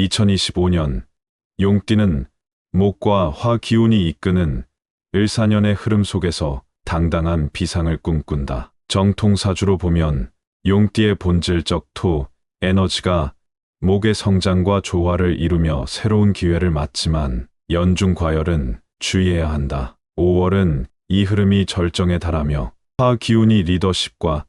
2025년 용띠는 목과 화 기운이 이끄는 을사년의 흐름 속에서 당당한 비상을 꿈꾼다. 정통사주로 보면 용띠의 본질적 토, 에너지가 목의 성장과 조화를 이루며 새로운 기회를 맞지만 연중 과열은 주의해야 한다. 5월은 이 흐름이 절정에 달하며 화 기운이 리더십과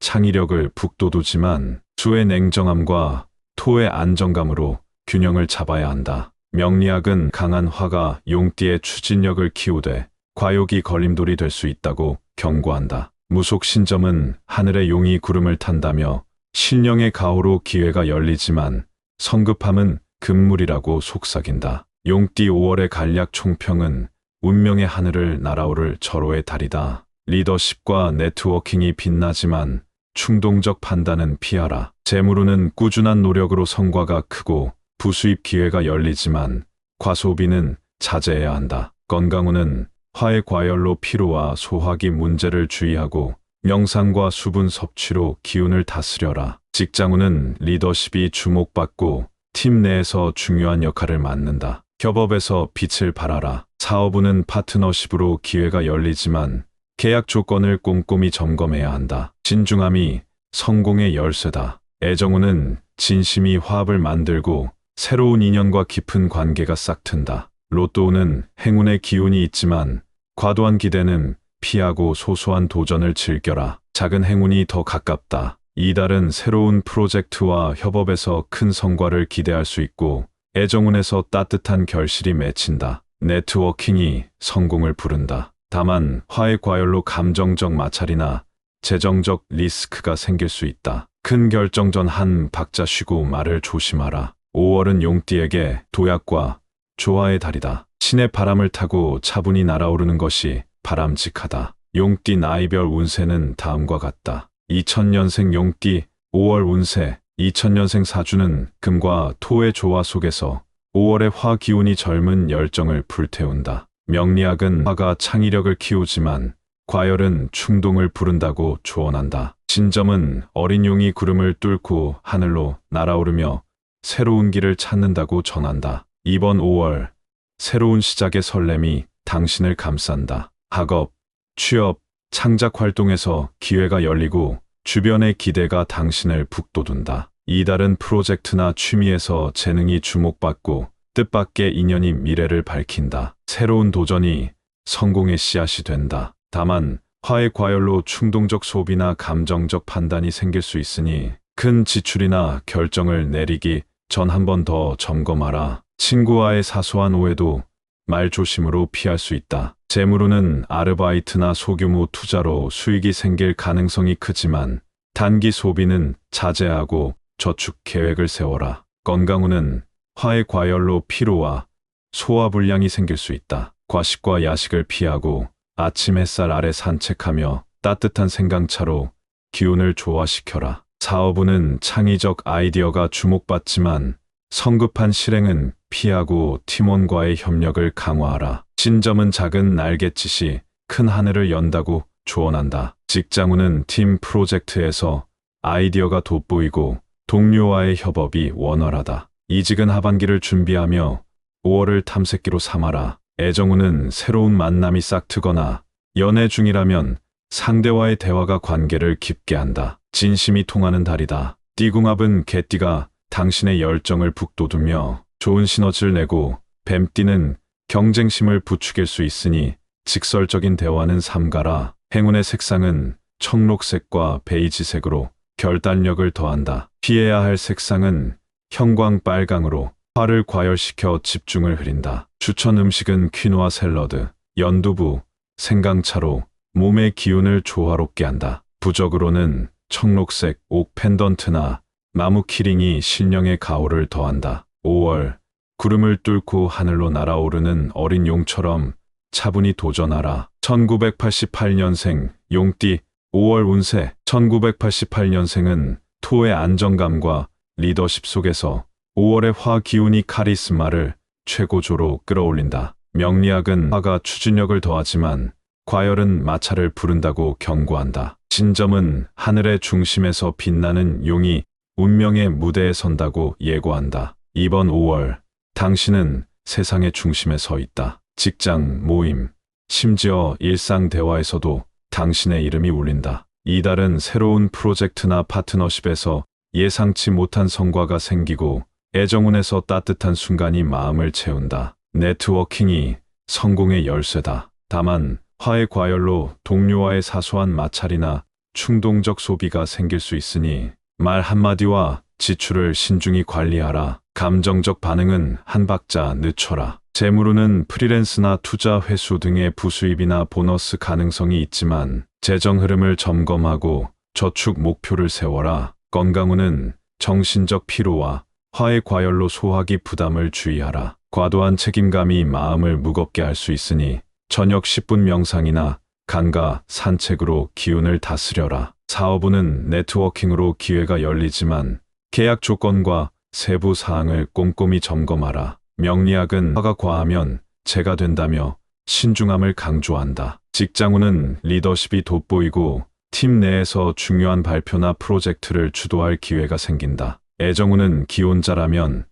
창의력을 북돋우지만 수의 냉정함과 토의 안정감으로 균형을 잡아야 한다. 명리학은 강한 화가 용띠의 추진력을 키우되 과욕이 걸림돌이 될 수 있다고 경고한다. 무속신점은 하늘의 용이 구름을 탄다며 신령의 가호로 기회가 열리지만 성급함은 금물이라고 속삭인다. 용띠 5월의 간략 총평은 운명의 하늘을 날아오를 절호의 달이다. 리더십과 네트워킹이 빛나지만 충동적 판단은 피하라. 재물운은 꾸준한 노력으로 성과가 크고 부수입 기회가 열리지만 과소비는 자제해야 한다. 건강운은 화의 과열로 피로와 소화기 문제를 주의하고 명상과 수분 섭취로 기운을 다스려라. 직장운은 리더십이 주목받고 팀 내에서 중요한 역할을 맡는다. 협업에서 빛을 발하라. 사업운은 파트너십으로 기회가 열리지만 계약 조건을 꼼꼼히 점검해야 한다. 신중함이 성공의 열쇠다. 애정운은 진심이 화합을 만들고 새로운 인연과 깊은 관계가 싹튼다. 로또운은 행운의 기운이 있지만 과도한 기대는 피하고 소소한 도전을 즐겨라. 작은 행운이 더 가깝다. 이달은 새로운 프로젝트와 협업에서 큰 성과를 기대할 수 있고 애정운에서 따뜻한 결실이 맺힌다. 네트워킹이 성공을 부른다. 다만 화의 과열로 감정적 마찰이나 재정적 리스크가 생길 수 있다. 큰 결정 전 한 박자 쉬고 말을 조심하라. 5월은 용띠에게 도약과 조화의 달이다. 신의 바람을 타고 차분히 날아오르는 것이 바람직하다. 용띠 나이별 운세는 다음과 같다. 2000년생 용띠 5월 운세. 2000년생 사주는 금과 토의 조화 속에서 5월의 화 기운이 젊은 열정을 불태운다. 명리학은 화가 창의력을 키우지만 과열은 충동을 부른다고 조언한다. 신점은 어린 용이 구름을 뚫고 하늘로 날아오르며 새로운 길을 찾는다고 전한다. 이번 5월 새로운 시작의 설렘이 당신을 감싼다. 학업, 취업, 창작 활동에서 기회가 열리고 주변의 기대가 당신을 북돋운다. 이달은 프로젝트나 취미에서 재능이 주목받고 뜻밖의 인연이 미래를 밝힌다. 새로운 도전이 성공의 씨앗이 된다. 다만 화의 과열로 충동적 소비나 감정적 판단이 생길 수 있으니 큰 지출이나 결정을 내리기 전 한 번 더 점검하라. 친구와의 사소한 오해도 말조심으로 피할 수 있다. 재물운은 아르바이트나 소규모 투자로 수익이 생길 가능성이 크지만 단기 소비는 자제하고 저축 계획을 세워라. 건강운은 화의 과열로 피로와 소화불량이 생길 수 있다. 과식과 야식을 피하고 아침 햇살 아래 산책하며 따뜻한 생강차로 기운을 조화시켜라. 사업운은 창의적 아이디어가 주목받지만 성급한 실행은 피하고 팀원과의 협력을 강화하라. 신점은 작은 날갯짓이 큰 하늘을 연다고 조언한다. 직장운은 팀 프로젝트에서 아이디어가 돋보이고 동료와의 협업이 원활하다. 이직은 하반기를 준비하며 5월을 탐색기로 삼아라. 애정운은 새로운 만남이 싹트거나 연애 중이라면 상대와의 대화가 관계를 깊게 한다. 진심이 통하는 달이다. 띠궁합은 개띠가 당신의 열정을 북돋우며 좋은 시너지를 내고 뱀띠는 경쟁심을 부추길 수 있으니 직설적인 대화는 삼가라. 행운의 색상은 청록색과 베이지색으로 결단력을 더한다. 피해야 할 색상은 형광빨강으로 화를 과열시켜 집중을 흐린다. 추천 음식은 퀴노아 샐러드, 연두부, 생강차로 몸의 기운을 조화롭게 한다. 부적으로는 청록색 옥 펜던트나 나무 키링이 신령의 가호를 더한다. 5월 구름을 뚫고 하늘로 날아오르는 어린 용처럼 차분히 도전하라. 1988년생 용띠 5월 운세. 1988년생은 토의 안정감과 리더십 속에서 5월의 화 기운이 카리스마를 최고조로 끌어올린다. 명리학은 화가 추진력을 더하지만 과열은 마찰을 부른다고 경고한다. 신점은 하늘의 중심에서 빛나는 용이 운명의 무대에 선다고 예고한다. 이번 5월, 당신은 세상의 중심에 서 있다. 직장, 모임, 심지어 일상 대화에서도 당신의 이름이 울린다. 이달은 새로운 프로젝트나 파트너십에서 예상치 못한 성과가 생기고 애정운에서 따뜻한 순간이 마음을 채운다. 네트워킹이 성공의 열쇠다. 다만 화해 과열로 동료와의 사소한 마찰이나 충동적 소비가 생길 수 있으니 말 한마디와 지출을 신중히 관리하라. 감정적 반응은 한 박자 늦춰라. 재물운은 프리랜스나 투자 회수 등의 부수입이나 보너스 가능성이 있지만 재정 흐름을 점검하고 저축 목표를 세워라. 건강운은 정신적 피로와 화해 과열로 소화기 부담을 주의하라. 과도한 책임감이 마음을 무겁게 할 수 있으니 저녁 10분 명상이나 강가, 산책으로 기운을 다스려라. 사업운은 네트워킹으로 기회가 열리지만 계약 조건과 세부 사항을 꼼꼼히 점검하라. 명리학은 화가 과하면 재가 된다며 신중함을 강조한다. 직장운은 리더십이 돋보이고 팀 내에서 중요한 발표나 프로젝트를 주도할 기회가 생긴다. 애정운은 기혼자라면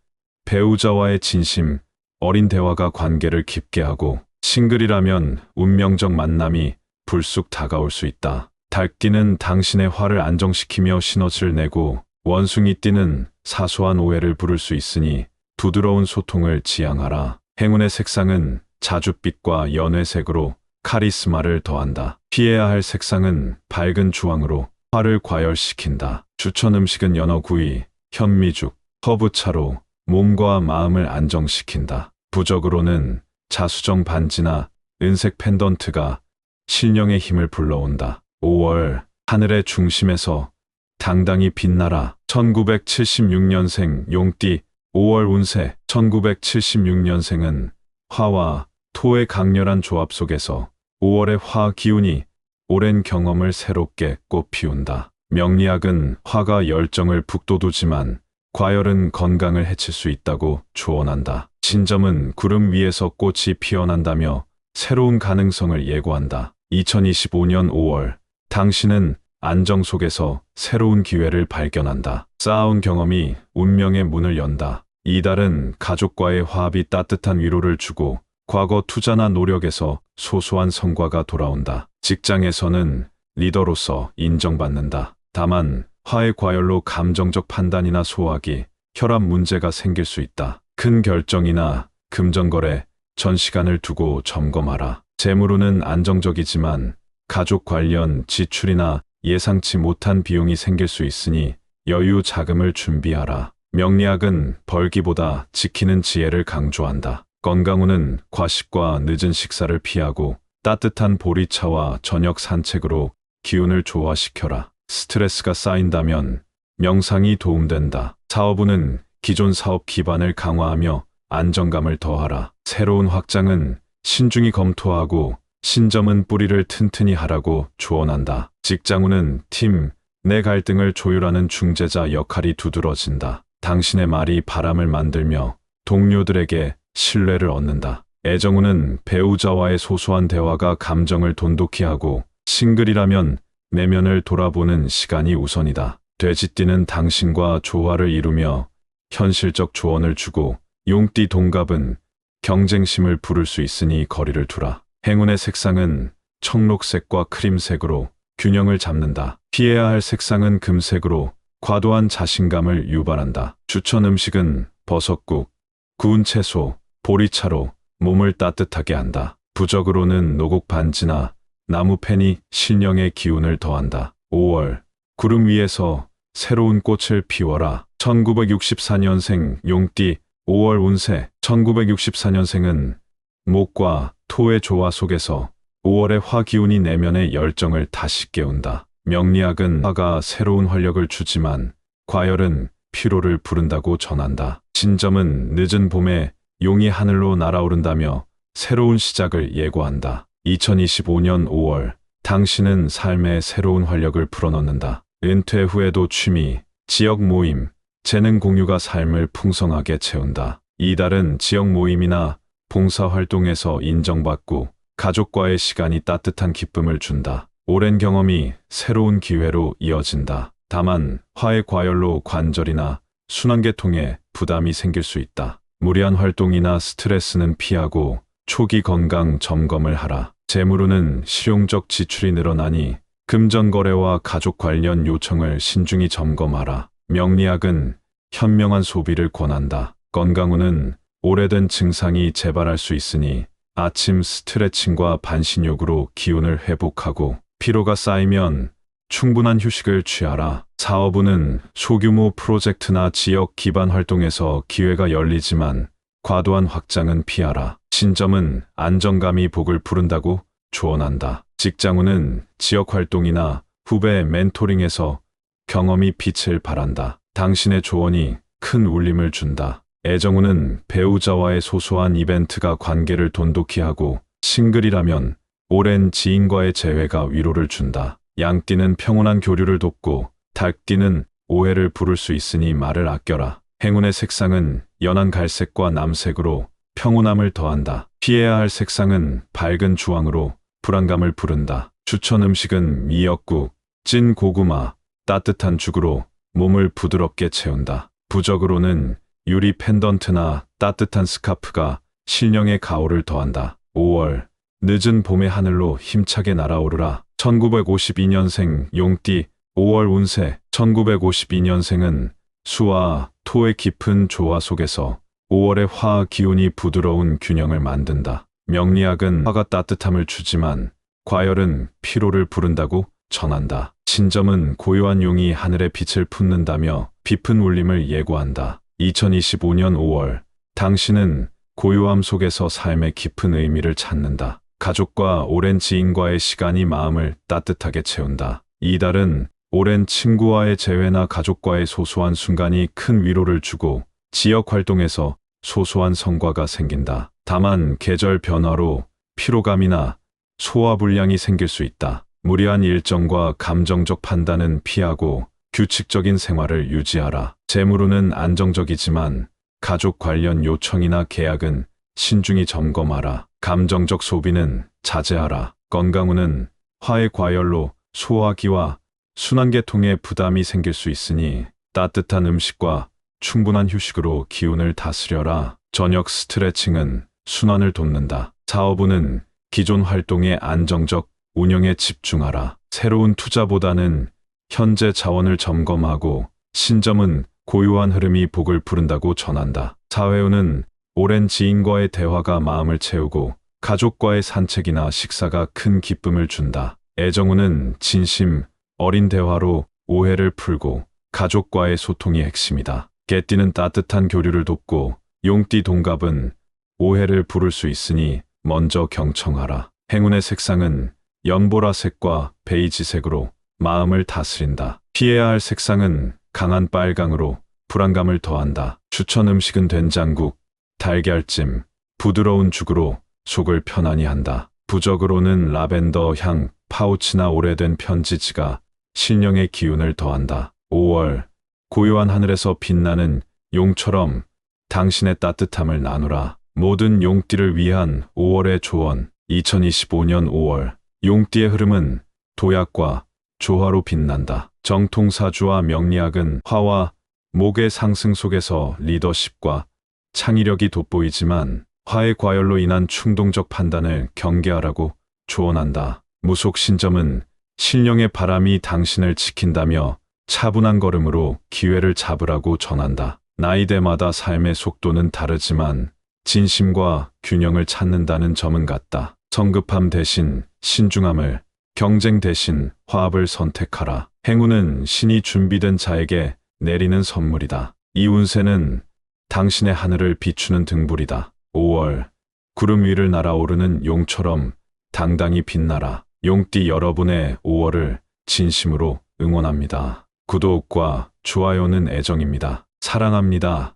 배우자와의 진심, 어린 대화가 관계를 깊게 하고 싱글이라면 운명적 만남이 불쑥 다가올 수 있다. 달띠는 당신의 화를 안정시키며 시너지를 내고 원숭이띠는 사소한 오해를 부를 수 있으니 부드러운 소통을 지향하라. 행운의 색상은 자줏빛과 연회색으로 카리스마를 더한다. 피해야 할 색상은 밝은 주황으로 화를 과열시킨다. 추천 음식은 연어구이, 현미죽, 허브차로 몸과 마음을 안정시킨다. 부적으로는 자수정 반지나 은색 펜던트가 신령의 힘을 불러온다. 5월, 하늘의 중심에서 당당히 빛나라. 1976년생 용띠 5월 운세. 1976년생은 화와 토의 강렬한 조합 속에서 5월의 화 기운이 오랜 경험을 새롭게 꽃피운다. 명리학은 화가 열정을 북돋우지만 과열은 건강을 해칠 수 있다고 조언한다. 신점은 구름 위에서 꽃이 피어난다며 새로운 가능성을 예고한다. 2025년 5월, 당신은 안정 속에서 새로운 기회를 발견한다. 쌓아온 경험이 운명의 문을 연다. 이달은 가족과의 화합이 따뜻한 위로를 주고 과거 투자나 노력에서 소소한 성과가 돌아온다. 직장에서는 리더로서 인정받는다. 다만 화해 과열로 감정적 판단이나 소화기, 혈압 문제가 생길 수 있다. 큰 결정이나 금전거래, 전시간을 두고 점검하라. 재물운은 안정적이지만 가족 관련 지출이나 예상치 못한 비용이 생길 수 있으니 여유 자금을 준비하라. 명리학은 벌기보다 지키는 지혜를 강조한다. 건강운은 과식과 늦은 식사를 피하고 따뜻한 보리차와 저녁 산책으로 기운을 조화시켜라. 스트레스가 쌓인다면 명상이 도움된다. 사업운은 기존 사업 기반을 강화하며 안정감을 더하라. 새로운 확장은 신중히 검토하고 신점은 뿌리를 튼튼히 하라고 조언한다. 직장운은 팀 내 갈등을 조율하는 중재자 역할이 두드러진다. 당신의 말이 바람을 만들며 동료들에게 신뢰를 얻는다. 애정운은 배우자와의 소소한 대화가 감정을 돈독히 하고 싱글이라면 내면을 돌아보는 시간이 우선이다. 돼지띠는 당신과 조화를 이루며 현실적 조언을 주고 용띠 동갑은 경쟁심을 부를 수 있으니 거리를 두라. 행운의 색상은 청록색과 크림색으로 균형을 잡는다. 피해야 할 색상은 금색으로 과도한 자신감을 유발한다. 추천 음식은 버섯국, 구운 채소, 보리차로 몸을 따뜻하게 한다. 부적으로는 노곡 반지나 나무펜이 신령의 기운을 더한다. 5월, 구름 위에서 새로운 꽃을 피워라. 1964년생 용띠 5월 운세. 1964년생은 목과 토의 조화 속에서 5월의 화 기운이 내면의 열정을 다시 깨운다. 명리학은 화가 새로운 활력을 주지만 과열은 피로를 부른다고 전한다. 신점은 늦은 봄에 용이 하늘로 날아오른다며 새로운 시작을 예고한다. 2025년 5월, 당신은 삶에 새로운 활력을 불어넣는다. 은퇴 후에도 취미, 지역 모임, 재능 공유가 삶을 풍성하게 채운다. 이달은 지역 모임이나 봉사활동에서 인정받고 가족과의 시간이 따뜻한 기쁨을 준다. 오랜 경험이 새로운 기회로 이어진다. 다만 화해 과열로 관절이나 순환계통에 부담이 생길 수 있다. 무리한 활동이나 스트레스는 피하고 초기 건강 점검을 하라. 재물운은 실용적 지출이 늘어나니 금전거래와 가족 관련 요청을 신중히 점검하라. 명리학은 현명한 소비를 권한다. 건강운은 오래된 증상이 재발할 수 있으니 아침 스트레칭과 반신욕으로 기운을 회복하고 피로가 쌓이면 충분한 휴식을 취하라. 사업운은 소규모 프로젝트나 지역 기반 활동에서 기회가 열리지만 과도한 확장은 피하라. 신점은 안정감이 복을 부른다고 조언한다. 직장운은 지역 활동이나 후배 멘토링에서 경험이 빛을 발한다. 당신의 조언이 큰 울림을 준다. 애정운은 배우자와의 소소한 이벤트가 관계를 돈독히 하고 싱글이라면 오랜 지인과의 재회가 위로를 준다. 양띠는 평온한 교류를 돕고 닭띠는 오해를 부를 수 있으니 말을 아껴라. 행운의 색상은 연한 갈색과 남색으로 평온함을 더한다. 피해야 할 색상은 밝은 주황으로 불안감을 부른다. 추천 음식은 미역국, 찐 고구마, 따뜻한 죽으로 몸을 부드럽게 채운다. 부적으로는 유리 펜던트나 따뜻한 스카프가 신령의 가오를 더한다. 5월, 늦은 봄의 하늘로 힘차게 날아오르라. 1952년생 용띠 5월 운세. 1952년생은 수와 토의 깊은 조화 속에서 5월의 화 기운이 부드러운 균형을 만든다. 명리학은 화가 따뜻함을 주지만 과열은 피로를 부른다고 전한다. 신점은 고요한 용이 하늘에 빛을 품는다며 깊은 울림을 예고한다. 2025년 5월, 당신은 고요함 속에서 삶의 깊은 의미를 찾는다. 가족과 오랜 지인과의 시간이 마음을 따뜻하게 채운다. 이 달은 오랜 친구와의 재회나 가족과의 소소한 순간이 큰 위로를 주고 지역 활동에서 소소한 성과가 생긴다. 다만 계절 변화로 피로감이나 소화불량이 생길 수 있다. 무리한 일정과 감정적 판단은 피하고 규칙적인 생활을 유지하라. 재물운은 안정적이지만 가족 관련 요청이나 계약은 신중히 점검하라. 감정적 소비는 자제하라. 건강운은 화의 과열로 소화기와 순환계통에 부담이 생길 수 있으니 따뜻한 음식과 충분한 휴식으로 기운을 다스려라. 저녁 스트레칭은 순환을 돕는다. 사업운은 기존 활동의 안정적 운영에 집중하라. 새로운 투자보다는 현재 자원을 점검하고 신점은 고요한 흐름이 복을 부른다고 전한다. 사회운은 오랜 지인과의 대화가 마음을 채우고 가족과의 산책이나 식사가 큰 기쁨을 준다. 애정운은 진심 어린 대화로 오해를 풀고 가족과의 소통이 핵심이다. 개띠는 따뜻한 교류를 돕고 용띠 동갑은 오해를 부를 수 있으니 먼저 경청하라. 행운의 색상은 연보라색과 베이지색으로 마음을 다스린다. 피해야 할 색상은 강한 빨강으로 불안감을 더한다. 추천 음식은 된장국, 달걀찜, 부드러운 죽으로 속을 편안히 한다. 부적으로는 라벤더 향 파우치나 오래된 편지지가 신령의 기운을 더한다. 5월, 고요한 하늘에서 빛나는 용처럼 당신의 따뜻함을 나누라. 모든 용띠를 위한 5월의 조언. 2025년 5월, 용띠의 흐름은 도약과 조화로 빛난다. 정통사주와 명리학은 화와 목의 상승 속에서 리더십과 창의력이 돋보이지만 화의 과열로 인한 충동적 판단을 경계하라고 조언한다. 무속신점은 신령의 바람이 당신을 지킨다며 차분한 걸음으로 기회를 잡으라고 전한다. 나이대마다 삶의 속도는 다르지만 진심과 균형을 찾는다는 점은 같다. 성급함 대신 신중함을, 경쟁 대신 화합을 선택하라. 행운은 신이 준비된 자에게 내리는 선물이다. 이 운세는 당신의 하늘을 비추는 등불이다. 5월, 구름 위를 날아오르는 용처럼 당당히 빛나라. 용띠 여러분의 5월을 진심으로 응원합니다. 구독과 좋아요는 애정입니다. 사랑합니다.